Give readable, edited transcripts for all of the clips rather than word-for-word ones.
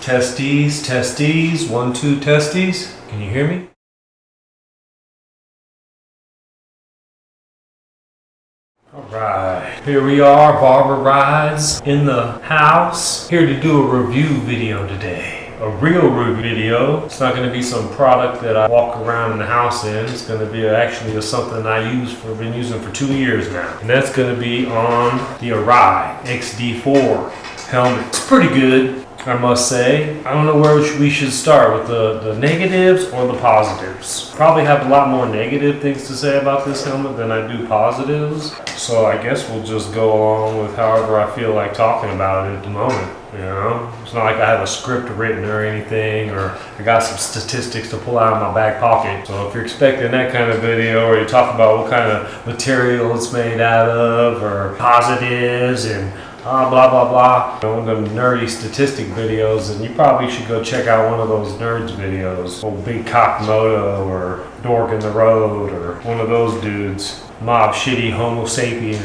Testes, testes, 1, 2 testes. Can you hear me? Alright, here we are, Barber Rides in the house. Here to do a review video today. A real review video. It's not going to be some product that I walk around in the house in. It's going to be actually something I've been using for 2 years now. And that's going to be on the Arai XD4 helmet. It's pretty good, I must say. I don't know where we should start, with the negatives or the positives. Probably have a lot more negative things to say about this helmet than I do positives. So I guess we'll just go along with however I feel like talking about it at the moment. You know, it's not like I have a script written or anything, or I got some statistics to pull out of my back pocket. So if you're expecting that kind of video, or you talk about what kind of material it's made out of, or positives and blah blah blah, you know, them nerdy statistic videos, and you probably should go check out one of those nerds videos. Old Big Cock Moto, or Dork in the Road, or one of those dudes. Mob Shitty Homo Sapien.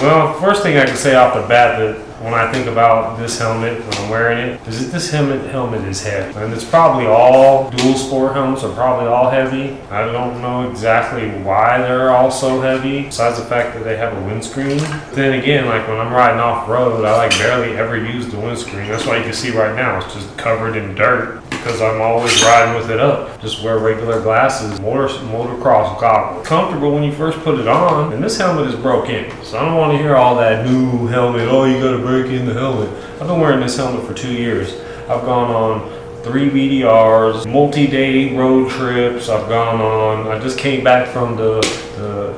Well, first thing I can say off the bat, that when I think about this helmet when I'm wearing it, is that this helmet is heavy. And it's probably all dual sport helmets are probably all heavy. I don't know exactly why they're all so heavy, besides the fact that they have a windscreen. Then again, like when I'm riding off road, I like barely ever use the windscreen. That's why you can see right now it's just covered in dirt, because I'm always riding with it up. Just wear regular glasses, motocross goggles. Comfortable when you first put it on, and this helmet is broken. So I don't want to hear all that new helmet, oh you gotta break in the helmet. I've been wearing this helmet for 2 years. I've gone on 3 VDRs, multi-day road trips. I just came back from the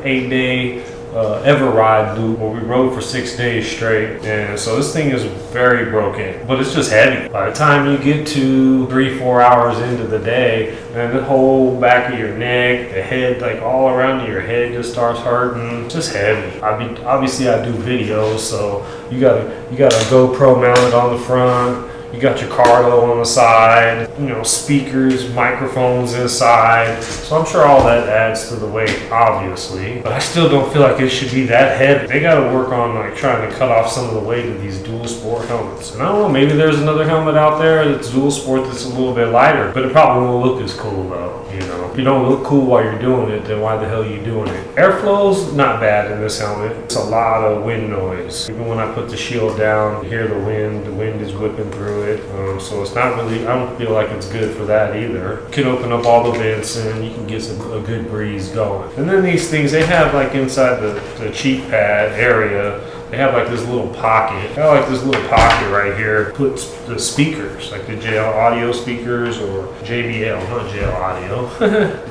8-day ever ride loop where we rode for 6 days straight, and so this thing is very broken, but it's just heavy. By the time you get to 3-4 hours into the day, and the whole back of your neck, the head, like all around your head just starts hurting. It's just heavy. Obviously I do videos, so you got a GoPro mounted on the front. You got your Cardo on the side, you know, speakers, microphones inside. So I'm sure all that adds to the weight, obviously. But I still don't feel like it should be that heavy. They gotta work on like trying to cut off some of the weight of these dual sport helmets. And I don't know, maybe there's another helmet out there that's dual sport that's a little bit lighter, but it probably won't look as cool though, you know. If you don't look cool while you're doing it, then why the hell are you doing it? Airflow's not bad in this helmet. It's a lot of wind noise. Even when I put the shield down, you hear the wind is whipping through it. So it's not really, I don't feel like it's good for that either. You can open up all the vents and you can get a good breeze going. And then these things, they have like inside the cheek pad area, they have like this little pocket. I like this little pocket right here, puts the speakers, like the JL audio speakers, or JBL, not JL audio,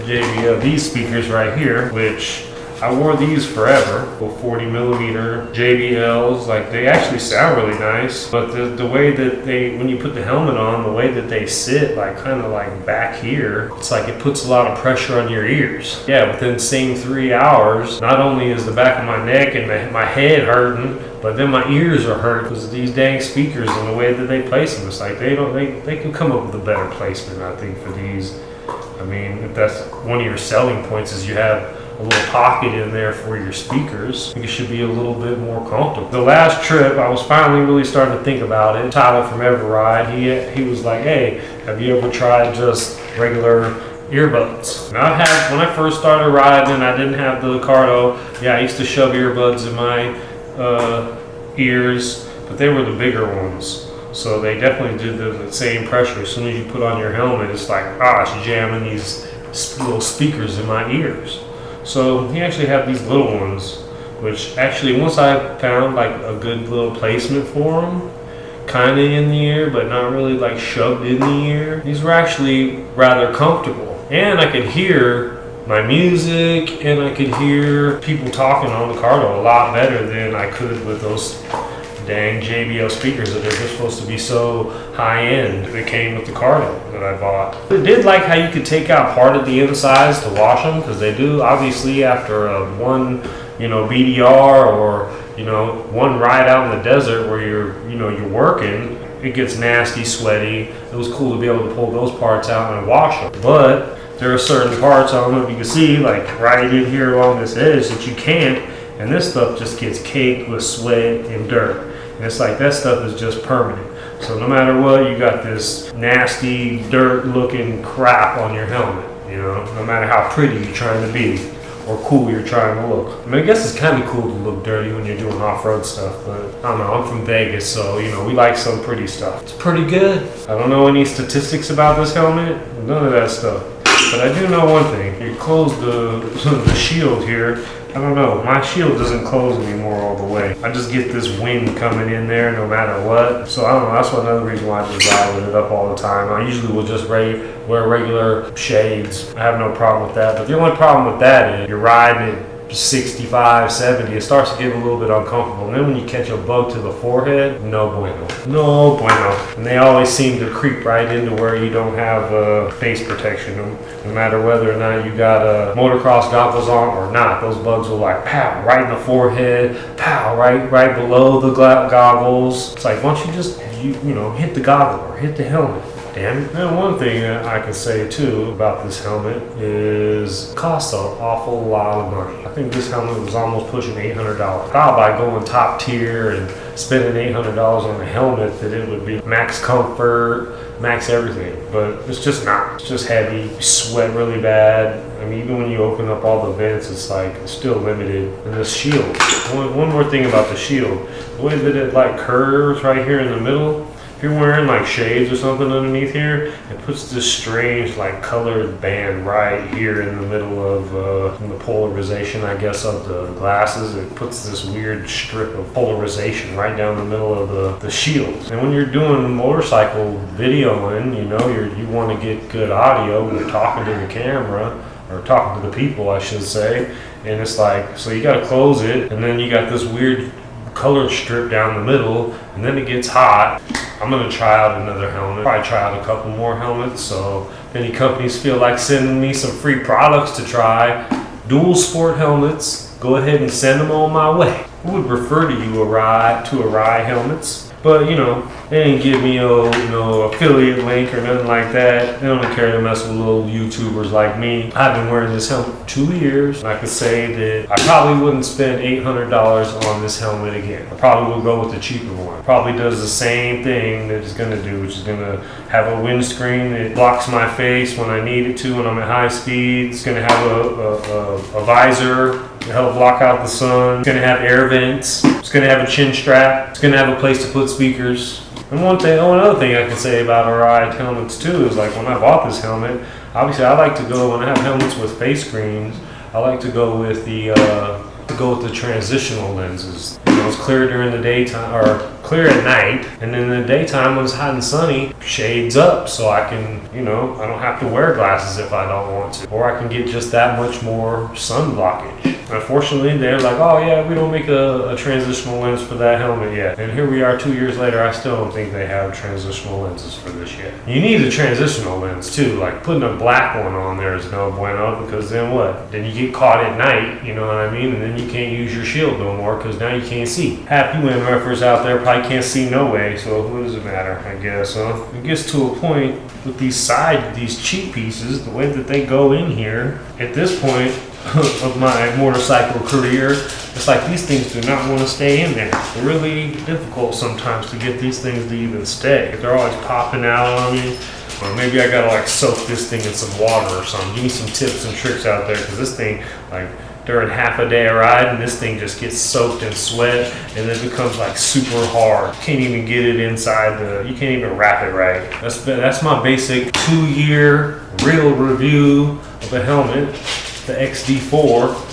JBL, these speakers right here, which I wore these forever, 40mm JBLs. Like, they actually sound really nice, but the way that when you put the helmet on, the way that they sit, like kind of like back here, it's like it puts a lot of pressure on your ears. Yeah, within the same 3 hours, not only is the back of my neck and my head hurting, but then my ears are hurt because of these dang speakers and the way that they place them. It's like they can come up with a better placement, I think, for these. I mean, if that's one of your selling points, is you have a little pocket in there for your speakers, I think it should be a little bit more comfortable. The last trip, I was finally really starting to think about it. Tyler from Everride, he was like, hey, have you ever tried just regular earbuds? And when I first started riding and I didn't have the Cardo, yeah, I used to shove earbuds in my ears, but they were the bigger ones. So they definitely did the same pressure. As soon as you put on your helmet, it's like, it's jamming these little speakers in my ears. So he actually had these little ones, which actually, once I found like a good little placement for them, kind of in the ear, but not really like shoved in the ear, these were actually rather comfortable. And I could hear my music, and I could hear people talking on the Cardo a lot better than I could with those dang JBL speakers that are just supposed to be so high-end that came with the Cardo that I bought. I did like how you could take out part of the insides to wash them, because they do, obviously, after one BDR, or one ride out in the desert where you're working, it gets nasty, sweaty. It was cool to be able to pull those parts out and wash them. But there are certain parts, I don't know if you can see, like right in here along this edge, that you can't, and this stuff just gets caked with sweat and dirt. And it's like, that stuff is just permanent. So no matter what, you got this nasty, dirt-looking crap on your helmet. You know, no matter how pretty you're trying to be or cool you're trying to look. I mean, I guess it's kind of cool to look dirty when you're doing off-road stuff, but I don't know, I'm from Vegas, so, you know, we like some pretty stuff. It's pretty good. I don't know any statistics about this helmet, none of that stuff. But I do know one thing. You close the shield here. I don't know, my shield doesn't close anymore all the way. I just get this wind coming in there no matter what. So I don't know, that's another reason why I just ride with it up all the time. I usually will just wear regular shades. I have no problem with that. But the only problem with that is you're riding it 65, 70, it starts to get a little bit uncomfortable. And then when you catch a bug to the forehead, no bueno. No bueno. And they always seem to creep right into where you don't have face protection. No matter whether or not you got motocross goggles on or not, those bugs will like pow right in the forehead, pow right below the goggles. It's like, why don't you just you know hit the goggle or hit the helmet? Damn it. And one thing I can say too about this helmet is it costs an awful lot of money. I think this helmet was almost pushing $800. I thought by going top tier and spending $800 on a helmet that it would be max comfort, max everything, but it's just not. It's just heavy, you sweat really bad. I mean, even when you open up all the vents, it's like, it's still limited. And this shield, one more thing about the shield, the way that it like curves right here in the middle, if you're wearing like shades or something underneath here, it puts this strange like colored band right here in the middle of the polarization, I guess, of the glasses. It puts this weird strip of polarization right down the middle of the shield. And when you're doing motorcycle videoing, you know, you want to get good audio when you're talking to the camera, or talking to the people, I should say. And it's like, so you got to close it, and then you got this weird colored strip down the middle, and then it gets hot. I'm gonna try out another helmet, probably try out a couple more helmets. So if any companies feel like sending me some free products to try, dual sport helmets, go ahead and send them on my way. I would refer to you Arai helmets. But, you know, they didn't give me no affiliate link or nothing like that. They don't care to mess with little YouTubers like me. I've been wearing this helmet for 2 years. And I could say that I probably wouldn't spend $800 on this helmet again. I probably would go with the cheaper one. It probably does the same thing that it's going to do, which is going to have a windscreen that blocks my face when I need it to when I'm at high speed. It's going to have a visor to help block out the sun. It's going to have air vents. It's going to have a chin strap. It's going to have a place to put speakers. And one other thing I can say about Arai helmets too is, like, when I bought this helmet, obviously I like to go, when I have helmets with face screens, I like to go with the transitional lenses. You know, it's clear during the daytime, or clear at night, and then in the daytime when it's hot and sunny, shades up so I can, you know, I don't have to wear glasses if I don't want to, or I can get just that much more sun blockage. Unfortunately, they're like, oh yeah, we don't make a transitional lens for that helmet yet. And here we are 2 years later, I still don't think they have transitional lenses for this yet. You need a transitional lens too, like putting a black one on there is no bueno, because then what? Then you get caught at night, you know what I mean? And then you can't use your shield no more because now you can't see. Half you MFers out there probably can't see no way, so what does it matter, I guess, huh? It gets to a point with these cheap pieces, the way that they go in here, at this point of my motorcycle career, it's like these things do not want to stay in there. It's really difficult sometimes to get these things to even stay. They're always popping out on me. Or maybe I gotta like soak this thing in some water or something. Give me some tips and tricks out there, because this thing, like, during half a day of riding, this thing just gets soaked in sweat and then becomes like super hard. You can't even get it inside you can't even wrap it right. That's my basic 2-year real review of a helmet, the XD4.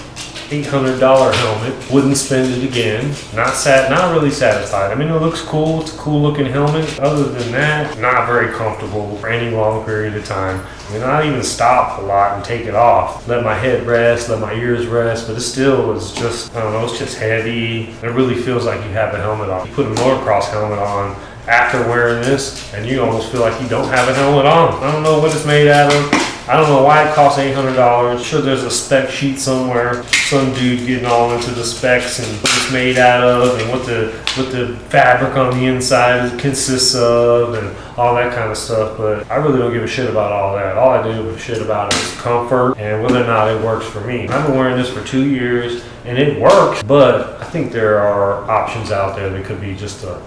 $800 helmet. Wouldn't spend it again. Not really satisfied. I mean, it looks cool. It's a cool looking helmet. Other than that, not very comfortable for any long period of time. I mean, I even stop a lot and take it off. Let my head rest, let my ears rest, but it still is just, I don't know, it's just heavy. It really feels like you have a helmet on. You put a motocross helmet on after wearing this, and you almost feel like you don't have a helmet on. I don't know what it's made out of. I don't know why it costs $800. Sure, there's a spec sheet somewhere. Some dude getting all into the specs and what it's made out of and what the fabric on the inside consists of and all that kind of stuff. But I really don't give a shit about all that. All I do give a shit about is comfort and whether or not it works for me. I've been wearing this for 2 years and it works, but I think there are options out there that could be just a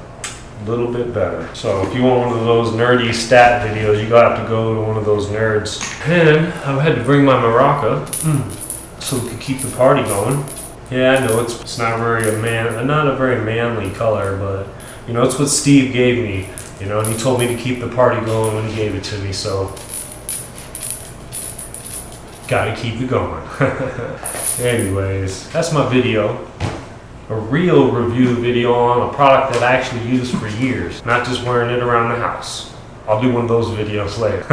a little bit better. So if you want one of those nerdy stat videos, you gotta have to go to one of those nerds. And I had to bring my maraca so we could keep the party going. Yeah, I know it's not not a very manly color, but you know, it's what Steve gave me. You know, and he told me to keep the party going when he gave it to me, so gotta keep it going. Anyways, that's my video. A real review video on a product that I actually used for years, not just wearing it around the house. I'll do one of those videos later.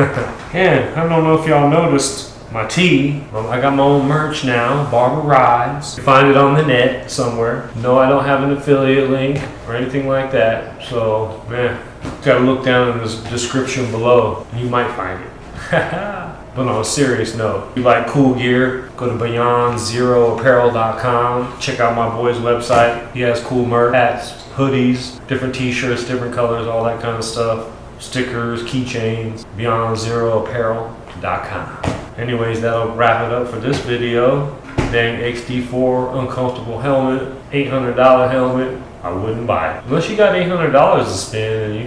And I don't know if y'all noticed my tee. I got my own merch now, Barber Rides. You can find it on the net somewhere. No, I don't have an affiliate link or anything like that. So, man, gotta look down in the description below and you might find it. But on a serious note, if you like cool gear, go to beyondzeroapparel.com. Check out my boy's website. He has cool merch, hats, hoodies, different t-shirts, different colors, all that kind of stuff. Stickers, keychains, beyondzeroapparel.com. Anyways, that'll wrap it up for this video. Dang XD4 uncomfortable helmet, $800 helmet. I wouldn't buy it. Unless you got $800 to spend and you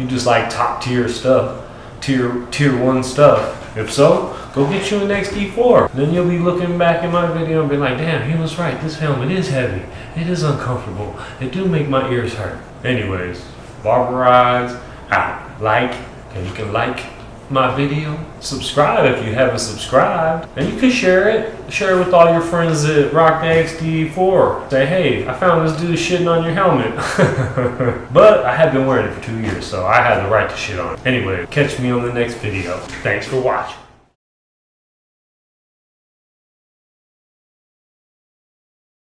just like top tier stuff, tier 1 stuff. If so, go get you an XD4. Then you'll be looking back at my video and be like, damn, he was right. This helmet is heavy. It is uncomfortable. It do make my ears hurt. Anyways, Barber Rides out. And you can like my video. Subscribe if you haven't subscribed. And you can share it. Share it with all your friends that rock the XD4. Say, hey, I found this dude shitting on your helmet. But I have been wearing it for 2 years, so I had the right to shit on it. Anyway, catch me on the next video. Thanks for watching.